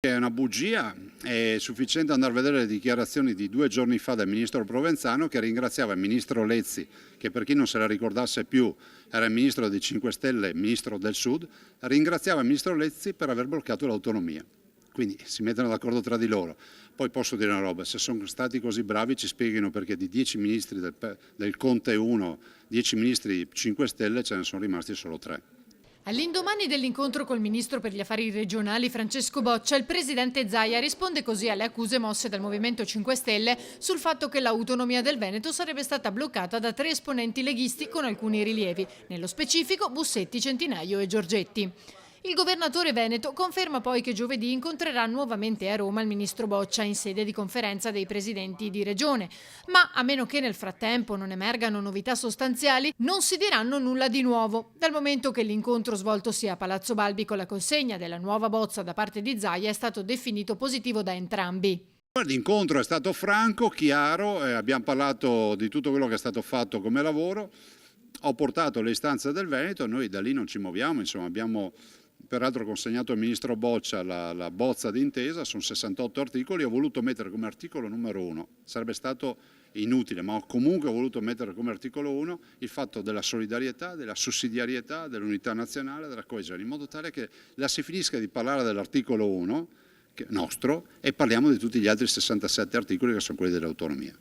È una bugia, è sufficiente andare a vedere le dichiarazioni di 2 giorni fa del ministro Provenzano che ringraziava il ministro Lezzi, che per chi non se la ricordasse più era il ministro dei 5 Stelle, ministro del Sud, ringraziava il ministro Lezzi per aver bloccato l'autonomia. Quindi si mettono d'accordo tra di loro. Poi posso dire una roba, se sono stati così bravi ci spieghino perché di 10 ministri del Conte 1, 10 ministri 5 Stelle ce ne sono rimasti solo 3. All'indomani dell'incontro col ministro per gli affari regionali Francesco Boccia, il presidente Zaia risponde così alle accuse mosse dal Movimento 5 Stelle sul fatto che l'autonomia del Veneto sarebbe stata bloccata da 3 esponenti leghisti con alcuni rilievi, nello specifico Bussetti, Centinaio e Giorgetti. Il governatore veneto conferma poi che giovedì incontrerà nuovamente a Roma il ministro Boccia in sede di conferenza dei presidenti di regione, ma a meno che nel frattempo non emergano novità sostanziali non si diranno nulla di nuovo, dal momento che l'incontro svoltosi a Palazzo Balbi con la consegna della nuova bozza da parte di Zaia è stato definito positivo da entrambi. L'incontro è stato franco, chiaro, abbiamo parlato di tutto quello che è stato fatto come lavoro, ho portato le istanze del Veneto e noi da lì non ci muoviamo, insomma abbiamo peraltro consegnato al ministro Boccia la bozza d'intesa, sono 68 articoli, ho voluto mettere come articolo numero 1, sarebbe stato inutile, ma ho comunque voluto mettere come articolo 1 il fatto della solidarietà, della sussidiarietà, dell'unità nazionale, della coesione, in modo tale che la si finisca di parlare dell'articolo 1 nostro e parliamo di tutti gli altri 67 articoli che sono quelli dell'autonomia.